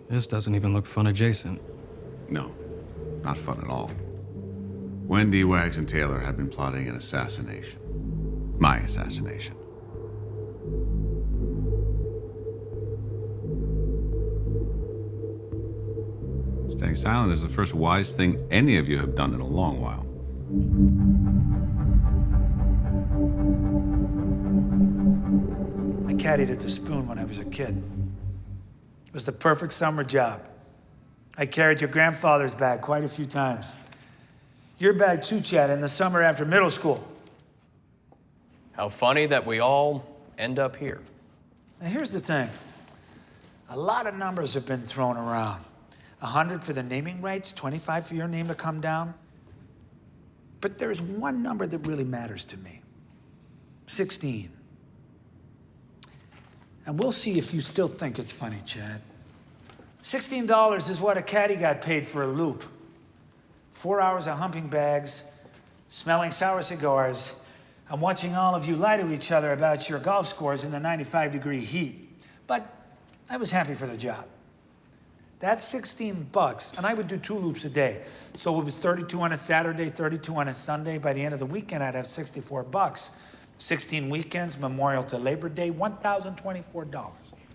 This doesn't even look fun adjacent. No, not fun at all. Wendy, Wags, and Taylor have been plotting an assassination. My assassination. Staying silent is the first wise thing any of you have done in a long while. I caddied at the Spoon when I was a kid. It was the perfect summer job. I carried your grandfather's bag quite a few times. Your bag too, Chad, in the summer after middle school. How funny that we all end up here. Now, here's the thing. A lot of numbers have been thrown around. 100 for the naming rights, 25 for your name to come down. But there's one number that really matters to me. 16. And we'll see if you still think it's funny, Chad. $16 is what a caddy got paid for a loop. 4 hours of humping bags, smelling sour cigars, and watching all of you lie to each other about your golf scores in the 95-degree heat. But I was happy for the job. That's 16 bucks, and I would do 2 loops a day. So it was 32 on a Saturday, 32 on a Sunday. By the end of the weekend, I'd have 64 bucks. 16 weekends, Memorial to Labor Day, $1,024.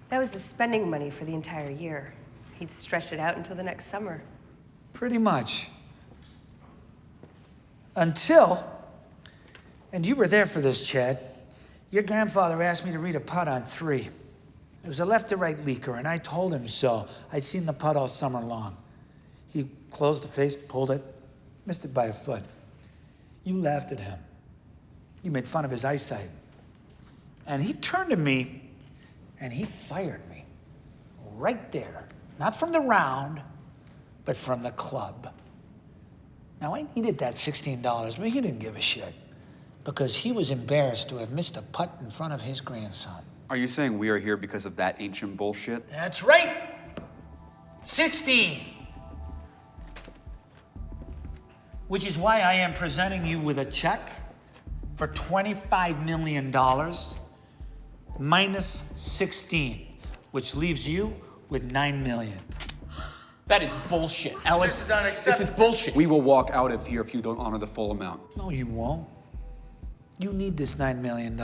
That was his spending money for the entire year. He'd stretch it out until the next summer. Pretty much. Until, and you were there for this, Chad, your grandfather asked me to read a putt on 3. It was a left to right leaker, and I told him so. I'd seen the putt all summer long. He closed the face, pulled it, missed it by a foot. You laughed at him. You made fun of his eyesight. And he turned to me, and he fired me. Right there. Not from the round, but from the club. Now, I needed that $16, but he didn't give a shit. Because he was embarrassed to have missed a putt in front of his grandson. Are you saying we are here because of that ancient bullshit? That's right. 16. Which is why I am presenting you with a check for $25 million minus 16, which leaves you with $9 million. That is bullshit, Ellis. This is unacceptable. This is bullshit. We will walk out of here if you don't honor the full amount. No, you won't. You need this $9 million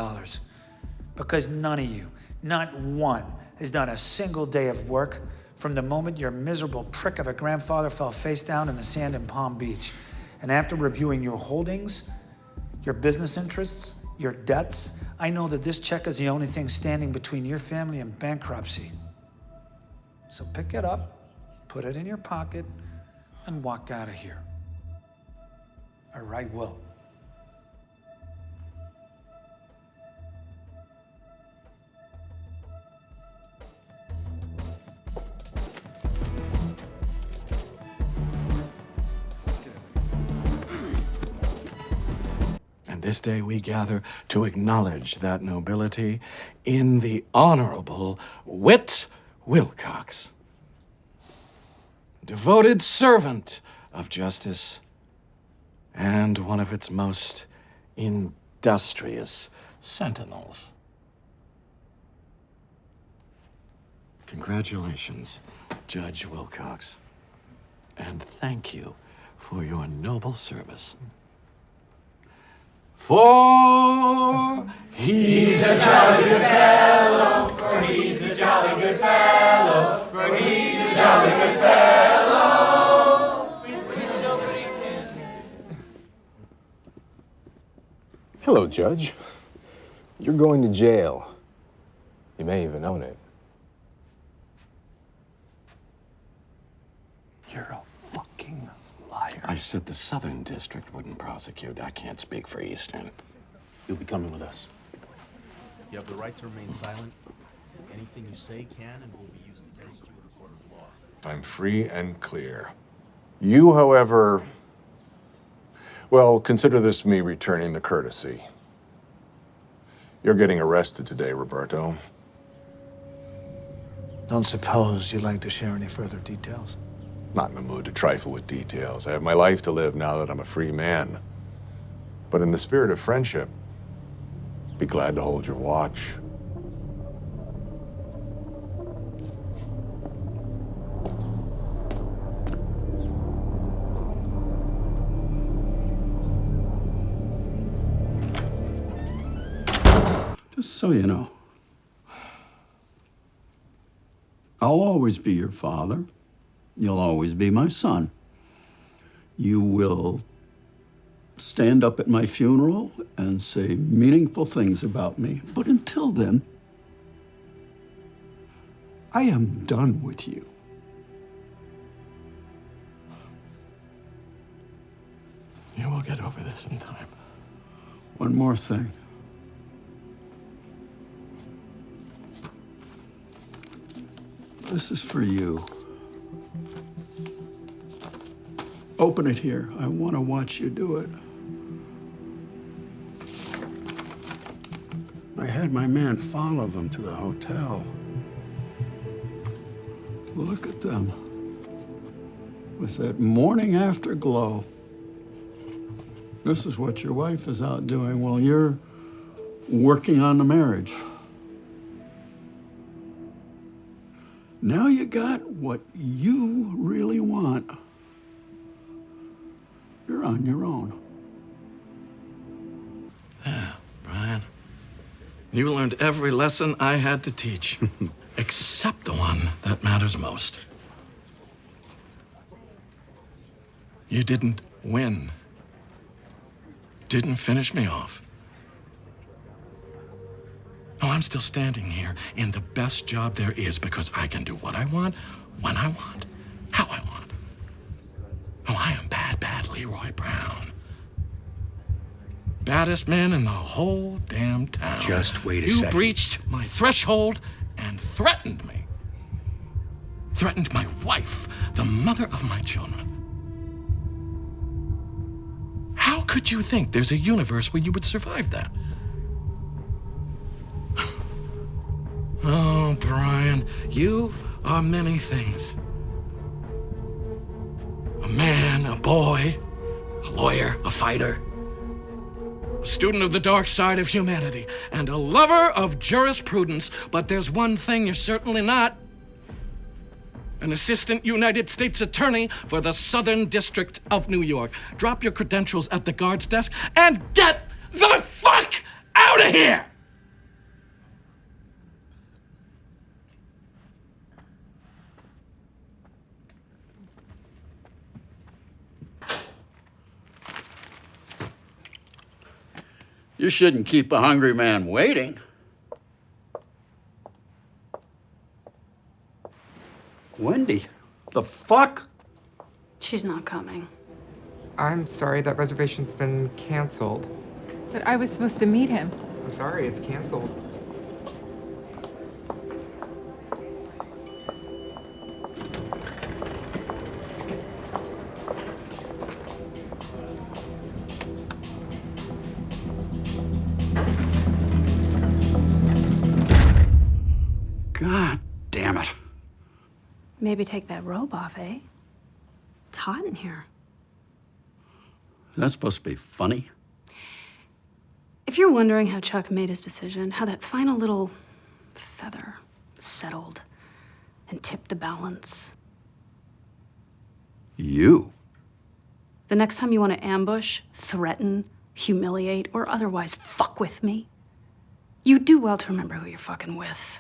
because none of you, not one, has done a single day of work from the moment your miserable prick of a grandfather fell face down in the sand in Palm Beach. And after reviewing your holdings, your business interests, your debts, I know that this check is the only thing standing between your family and bankruptcy. So pick it up, put it in your pocket, and walk out of here. Or I will. This day we gather to acknowledge that nobility in the Honorable Whit Wilcox, devoted servant of justice and one of its most industrious sentinels. Congratulations, Judge Wilcox, and thank you for your noble service. For he's a jolly good fellow, for he's a jolly good fellow, for he's a jolly good fellow. Hello, Judge. You're going to jail. You may even own it. You're a fucking liar. I said the Southern District wouldn't prosecute. I can't speak for Eastern. You'll be coming with us. You have the right to remain silent. Anything you say can and will be used against you in a court of law. I'm free and clear. You, however, well, consider this me returning the courtesy. You're getting arrested today, Roberto. Don't suppose you'd like to share any further details? Not in the mood to trifle with details. I have my life to live now that I'm a free man. But in the spirit of friendship, be glad to hold your watch. Just so you know, I'll always be your father. You'll always be my son. You will stand up at my funeral and say meaningful things about me. But until then, I am done with you. You will get over this in time. One more thing. This is for you. Open it here. I want to watch you do it. I had my man follow them to the hotel. Look at them. With that morning afterglow. This is what your wife is out doing while you're working on the marriage. Now you got what you really want. You're on your own. Yeah, Brian. You learned every lesson I had to teach, except the one that matters most. You didn't win. Didn't finish me off. Oh, I'm still standing here in the best job there is because I can do what I want, when I want, how I want. Oh, I am bad, bad Leroy Brown. Baddest man in the whole damn town. Just wait a second. You breached my threshold and threatened me. Threatened my wife, the mother of my children. How could you think there's a universe where you would survive that? Oh, Brian, you are many things. A man, a boy, a lawyer, a fighter, a student of the dark side of humanity, and a lover of jurisprudence. But there's one thing you're certainly not. An assistant United States attorney for the Southern District of New York. Drop your credentials at the guard's desk and get the fuck out of here! You shouldn't keep a hungry man waiting. Wendy, the fuck? She's not coming. I'm sorry, that reservation's been canceled. But I was supposed to meet him. I'm sorry, it's canceled. God damn it. Maybe take that robe off, eh? It's hot in here. That's supposed to be funny. If you're wondering how Chuck made his decision, how that final little feather settled and tipped the balance. You? The next time you want to ambush, threaten, humiliate, or otherwise fuck with me, you do well to remember who you're fucking with.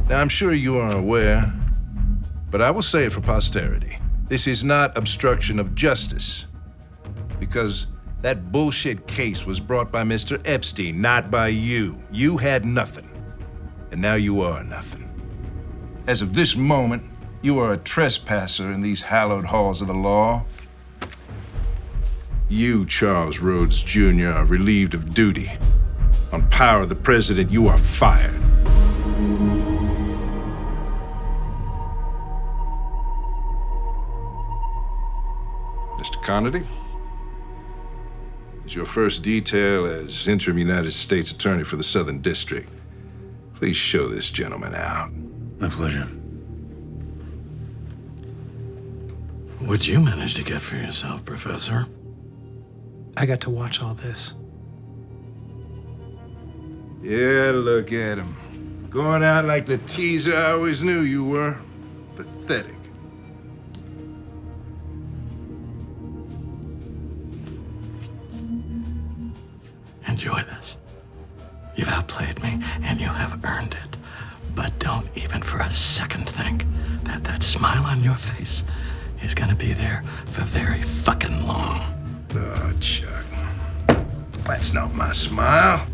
Now, I'm sure you are aware, but I will say it for posterity. This is not obstruction of justice, because that bullshit case was brought by Mr. Epstein, not by you. You had nothing, and now you are nothing. As of this moment, you are a trespasser in these hallowed halls of the law. You, Charles Rhodes Jr., are relieved of duty. On power of the president, you are fired. Mr. Connerty, as your first detail as interim United States Attorney for the Southern District, please show this gentleman out. My pleasure. What'd you manage to get for yourself, Professor? I got to watch all this. Yeah, look at him. Going out like the teaser I always knew you were. Pathetic. Enjoy this. You've outplayed me, and you have earned it. But don't even for a second think that that smile on your face is gonna be there for very fucking long. Oh, Chuck. That's not my smile.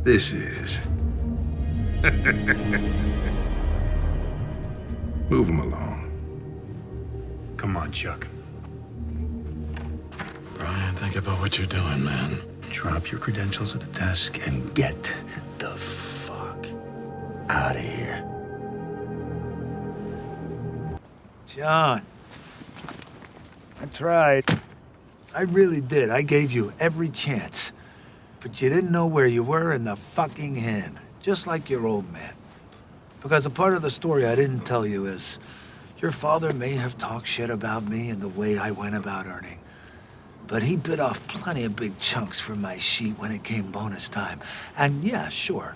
This is. Move him along. Come on, Chuck. Brian, think about what you're doing, man. Drop your credentials at the desk and get the fuck out of here. John, I tried. I really did. I gave you every chance. But you didn't know where you were in the fucking hand, just like your old man. Because a part of the story I didn't tell you is your father may have talked shit about me and the way I went about earning. But he bit off plenty of big chunks from my sheet when it came bonus time. And yeah, sure.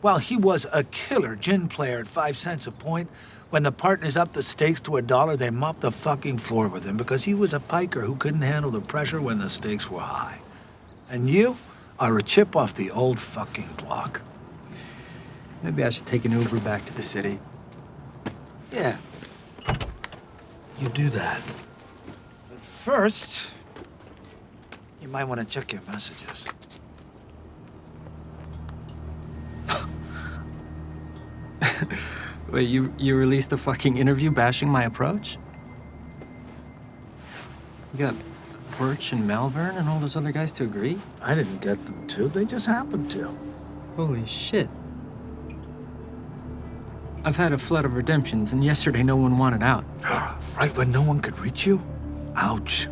While he was a killer gin player at 5 cents a point, when the partners upped the stakes to $1, they mopped the fucking floor with him because he was a piker who couldn't handle the pressure when the stakes were high. And you are a chip off the old fucking block. Maybe I should take an Uber back to the city. Yeah. You do that. But first, you might want to check your messages. Wait, you released a fucking interview bashing my approach? You got Birch and Malvern and all those other guys to agree? I didn't get them to. They just happened to. Holy shit. I've had a flood of redemptions, and yesterday no one wanted out. Right when no one could reach you? Ouch.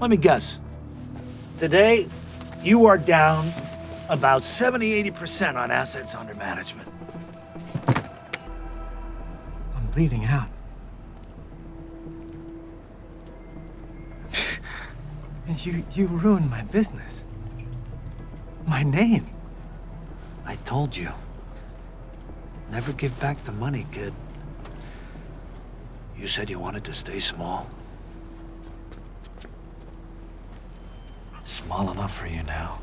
Let me guess. Today, you are down about 70-80% on assets under management. I'm bleeding out. You ruined my business. My name. I told you. Never give back the money, kid. You said you wanted to stay small. Small enough for you now.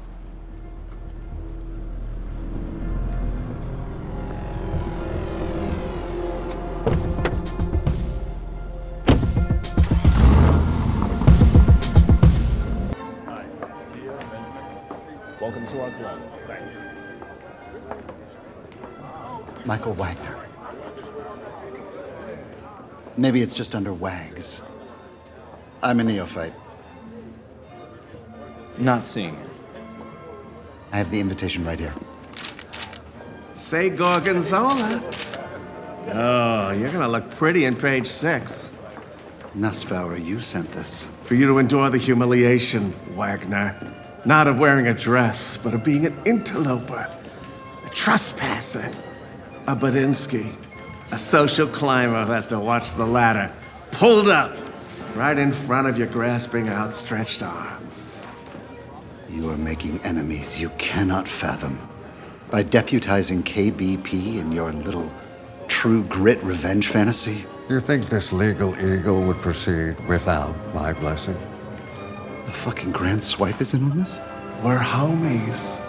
Welcome to our club. Michael Wagner. Maybe it's just under Wags. I'm a neophyte. Not seeing it. I have the invitation right here. Say Gorgonzola. Oh, you're gonna look pretty in page 6. Nussbauer, you sent this. For you to endure the humiliation, Wagner. Not of wearing a dress, but of being an interloper, a trespasser, a Badinsky, a social climber who has to watch the ladder pulled up right in front of your grasping outstretched arms. You are making enemies you cannot fathom by deputizing KBP in your little True Grit revenge fantasy. You think this legal eagle would proceed without my blessing? The fucking Grand Swipe is in on this? We're homies.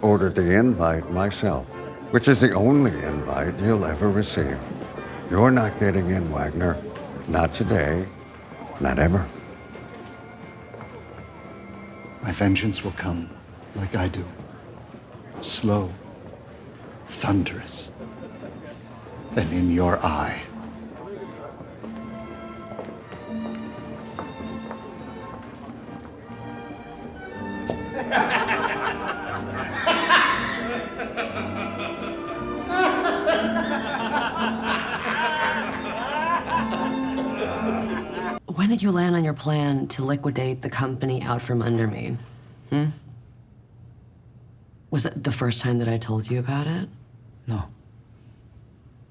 Ordered the invite myself, which is the only invite you'll ever receive. You're not getting in, Wagner. Not today, not ever. My vengeance will come like I do. Slow, thunderous, and in your eye. When did you land on your plan to liquidate the company out from under me? Was it the first time that I told you about it? No.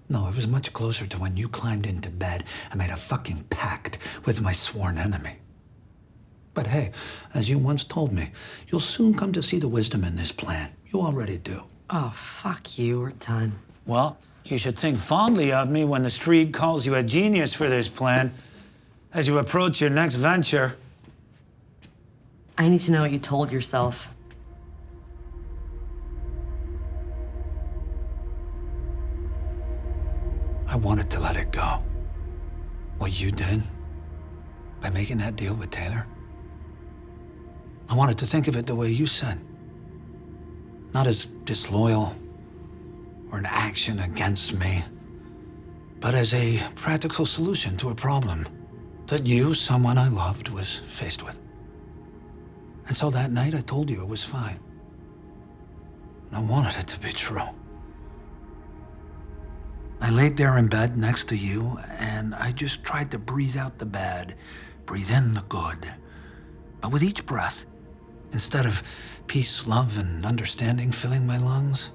No, it was much closer to when you climbed into bed and made a fucking pact with my sworn enemy. But hey, as you once told me, you'll soon come to see the wisdom in this plan. You already do. Oh, fuck you. We're done. Well, you should think fondly of me when the street calls you a genius for this plan as you approach your next venture. I need to know what you told yourself. I wanted to let it go. What you did by making that deal with Taylor. I wanted to think of it the way you said. Not as disloyal or an action against me, but as a practical solution to a problem that you, someone I loved, was faced with. And so that night I told you it was fine. And I wanted it to be true. I laid there in bed next to you, and I just tried to breathe out the bad, breathe in the good. But with each breath, instead of peace, love, and understanding filling my lungs,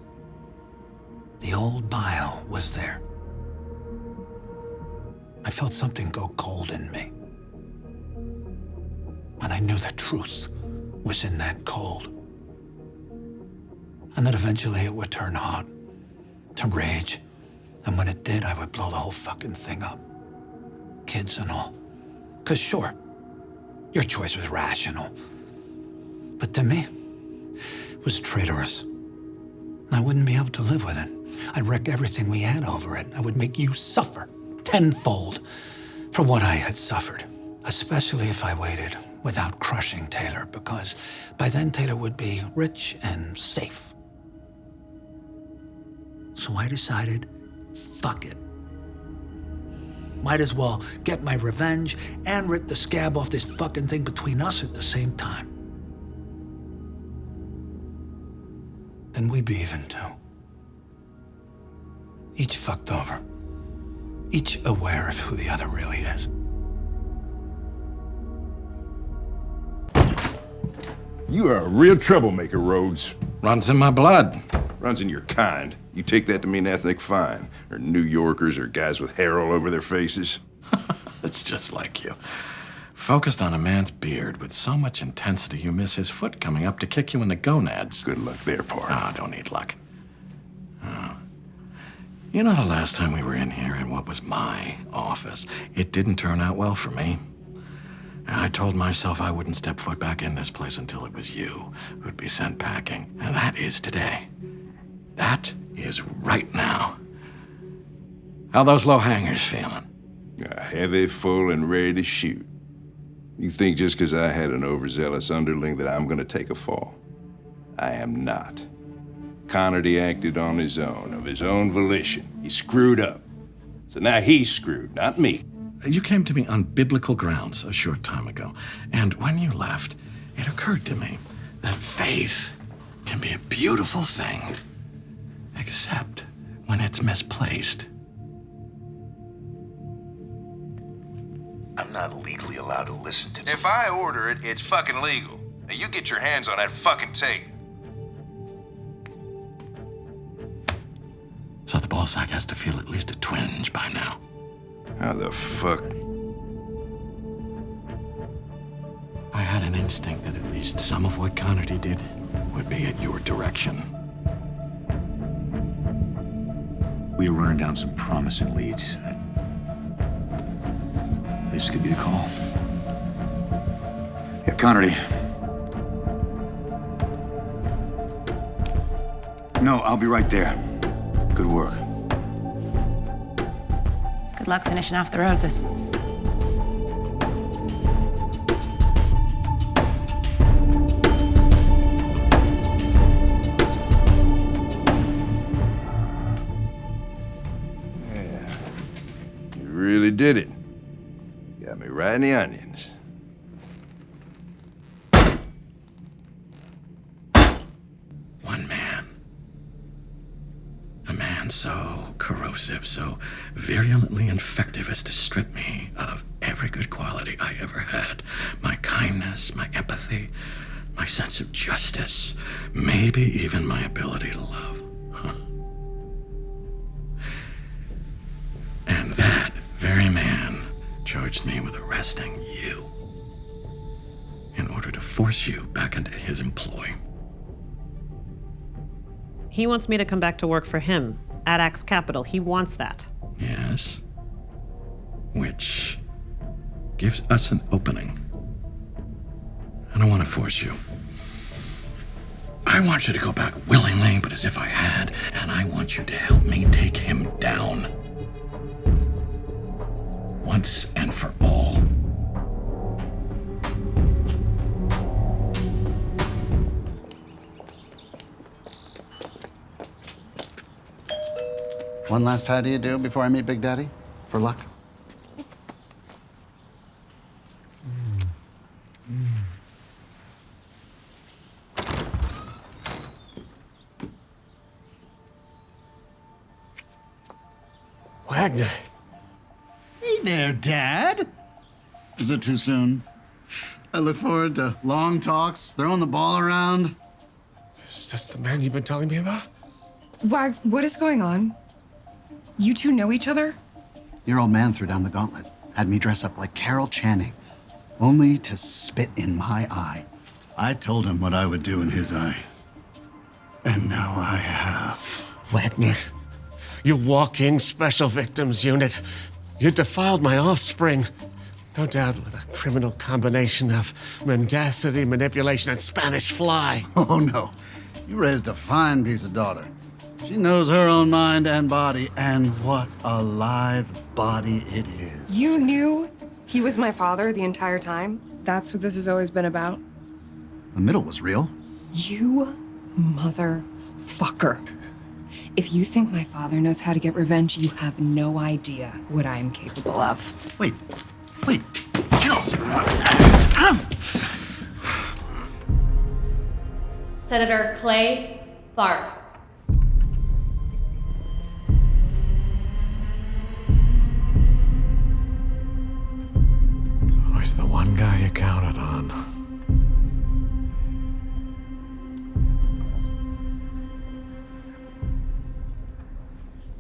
the old bile was there. I felt something go cold in me. And I knew the truth was in that cold. And that eventually it would turn hot, to rage. And when it did, I would blow the whole fucking thing up. Kids and all. 'Cause sure, your choice was rational. But to me, it was traitorous. And I wouldn't be able to live with it. I'd wreck everything we had over it. I would make you suffer tenfold for what I had suffered. Especially if I waited without crushing Taylor, because by then Taylor would be rich and safe. So I decided, fuck it. Might as well get my revenge and rip the scab off this fucking thing between us at the same time. Then we'd be even too. Each fucked over. Each aware of who the other really is. You are a real troublemaker, Rhodes. Runs in my blood. Runs in your kind. You take that to mean ethnic fine, or New Yorkers, or guys with hair all over their faces. It's just like you. Focused on a man's beard with so much intensity you miss his foot coming up to kick you in the gonads. Good luck there, Parr. Ah, don't need luck. Oh. You know, the last time we were in here in what was my office, it didn't turn out well for me. I told myself I wouldn't step foot back in this place until it was you who'd be sent packing. And that is today. That is right now. How those low hangers feeling? Heavy, full, and ready to shoot. You think just because I had an overzealous underling that I'm gonna take a fall? I am not. Connerty acted on his own, of his own volition. He screwed up. So now he's screwed, not me. You came to me on biblical grounds a short time ago, and when you left, it occurred to me that faith can be a beautiful thing, except when it's misplaced. I'm not legally allowed to listen to... If I order it, it's fucking legal. Now you get your hands on that fucking tape. So the ballsack has to feel at least a twinge by now. How the fuck? I had an instinct that at least some of what Connerty did would be at your direction. We were running down some promising leads. This could be the call. Yeah, Connerty. No, I'll be right there. Good work. Good luck finishing off the roses. You really did it. Got me right in the onions. One man. A man so corrosive, so virulently infective as to strip me of every good quality I ever had. My kindness, my empathy, my sense of justice, maybe even my ability to love. Huh. And that very man charged me with arresting you. order to force you back into his employ. He wants me to come back to work for him at Axe Capital. He wants that. Yes. Which gives us an opening. I don't want to force you. I want you to go back willingly, but as if I had, and I want you to help me take him down. Once and for all. One last hi do you do before I meet Big Daddy? For luck? Wagner. Hey there, Dad. Is it too soon? I look forward to long talks, throwing the ball around. Is this the man you've been telling me about? Wags, what is going on? You two know each other? Your old man threw down the gauntlet, had me dress up like Carol Channing, only to spit in my eye. I told him what I would do in his eye. And now I have. Wagner, you walk-in special victims unit. You defiled my offspring. No doubt with a criminal combination of mendacity, manipulation, and Spanish fly. Oh, no. You raised a fine piece of daughter. She knows her own mind and body, and what a lithe body it is. You knew he was my father the entire time? That's what this has always been about? The middle was real. You motherfucker. If you think my father knows how to get revenge, you have no idea what I am capable of. Wait, chill. Senator Clay Tharp. Always the one guy you counted on.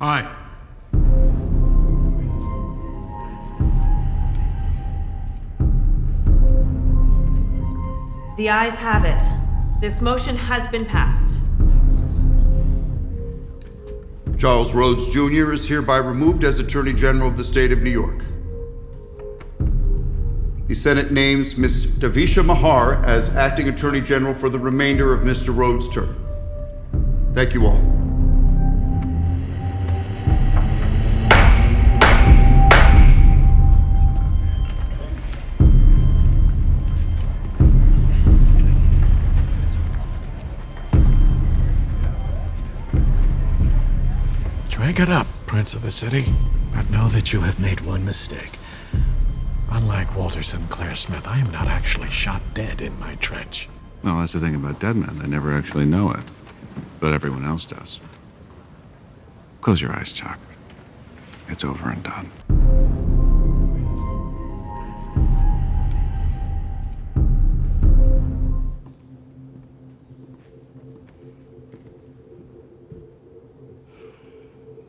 Hi. The ayes have it. This motion has been passed. Charles Rhodes Jr. is hereby removed as Attorney General of the State of New York. The Senate names Ms. Davisha Mahar as Acting Attorney General for the remainder of Mr. Rhodes' term. Thank you all. Drink it up, Prince of the City, but know that you have made one mistake. Unlike Walter Sinclair Smith, I am not actually shot dead in my trench. Well, that's the thing about dead men. They never actually know it. But everyone else does. Close your eyes, Chuck. It's over and done.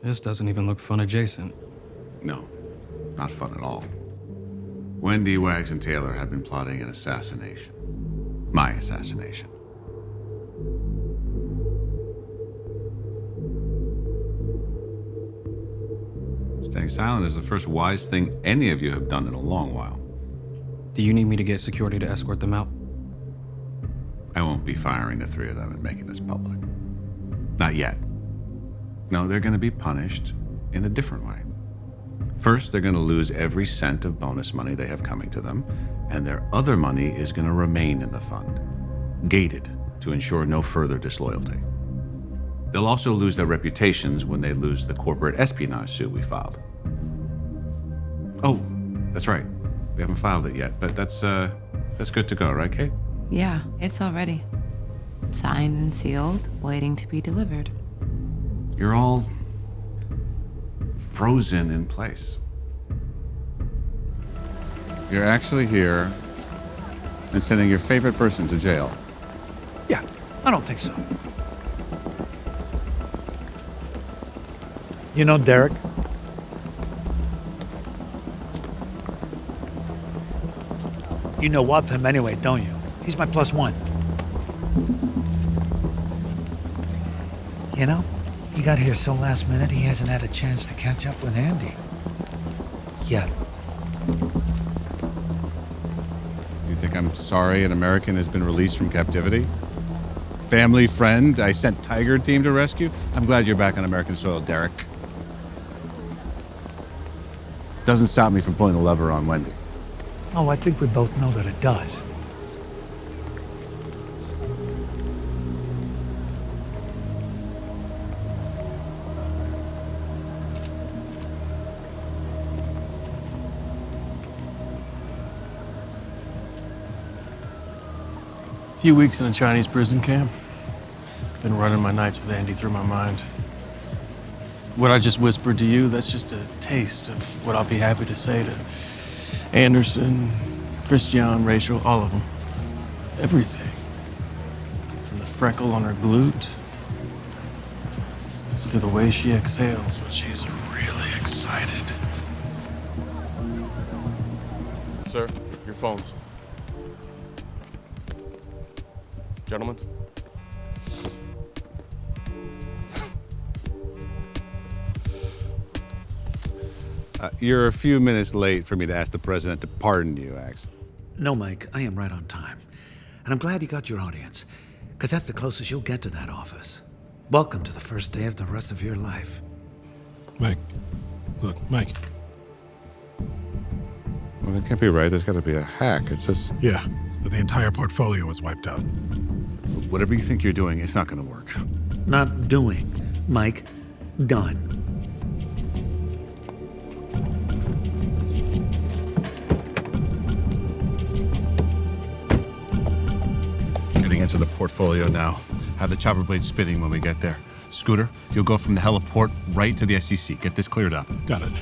This doesn't even look fun adjacent. No, not fun at all. Wendy, Wags, and Taylor have been plotting an assassination. My assassination. Staying silent is the first wise thing any of you have done in a long while. Do you need me to get security to escort them out? I won't be firing the three of them and making this public. Not yet. No, they're going to be punished in a different way. First, they're going to lose every cent of bonus money they have coming to them, and their other money is going to remain in the fund, gated to ensure no further disloyalty. They'll also lose their reputations when they lose the corporate espionage suit we filed. Oh, that's right. We haven't filed it yet, but that's good to go, right, Kate? Yeah, it's all ready. Signed and sealed, waiting to be delivered. You're all frozen in place. You're actually here and sending your favorite person to jail. Yeah, I don't think so. You know Derek? You know of him anyway, don't you? He's my +1. You know, he got here so last minute he hasn't had a chance to catch up with Andy. Yet. You think I'm sorry an American has been released from captivity? Family, friend, I sent Tiger Team to rescue? I'm glad you're back on American soil, Derek. Doesn't stop me from pulling the lever on Wendy. Oh, I think we both know that it does. A few weeks in a Chinese prison camp. Been running my nights with Andy through my mind. What I just whispered to you, that's just a taste of what I'll be happy to say to Anderson, Christian, Rachel, all of them. Everything. From the freckle on her glute to the way she exhales when she's really excited. Sir, your phones. Gentlemen. You're a few minutes late for me to ask the president to pardon you, Axe. No, Mike, I am right on time. And I'm glad you got your audience, because that's the closest you'll get to that office. Welcome to the first day of the rest of your life. Mike, look, Mike. Well, that can't be right. There's got to be a hack. It says... Yeah, the entire portfolio was wiped out. Whatever you think you're doing, it's not going to work. Not doing, Mike. Done. Getting into the portfolio now. Have the chopper blade spinning when we get there. Scooter, you'll go from the heliport right to the SEC. Get this cleared up. Got it.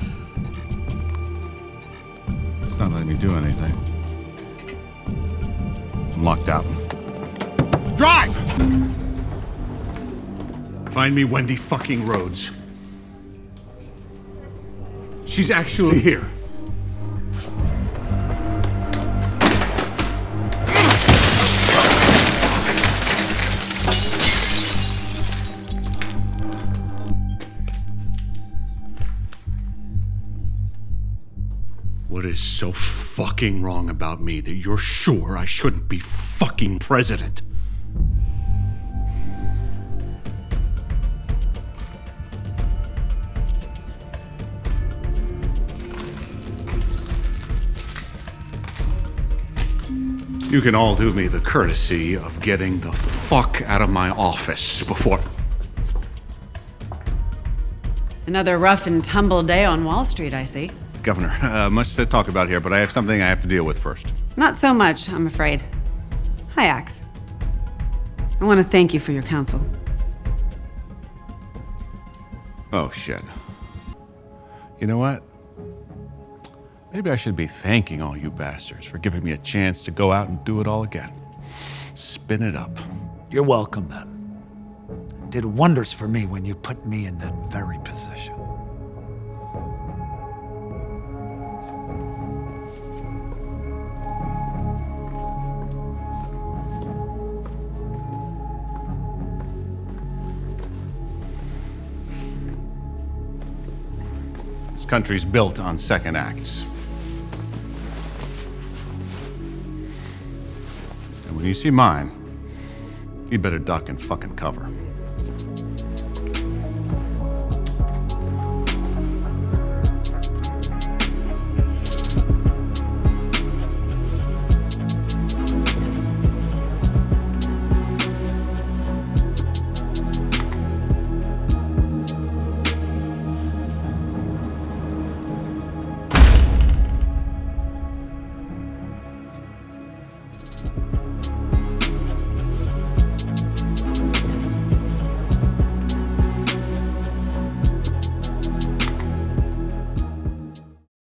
It's not letting me do anything. I'm locked out. Drive! Find me Wendy fucking Rhodes. She's actually here. What is so fucking wrong about me that you're sure I shouldn't be fucking president? You can all do me the courtesy of getting the fuck out of my office before... Another rough and tumble day on Wall Street, I see. Governor, much to talk about here, but I have something I have to deal with first. Not so much, I'm afraid. Hi, Axe. I want to thank you for your counsel. Oh, shit. You know what? Maybe I should be thanking all you bastards for giving me a chance to go out and do it all again. Spin it up. You're welcome, then. Did wonders for me when you put me in that very position. This country's built on second acts. And when you see mine, you better duck and fucking cover.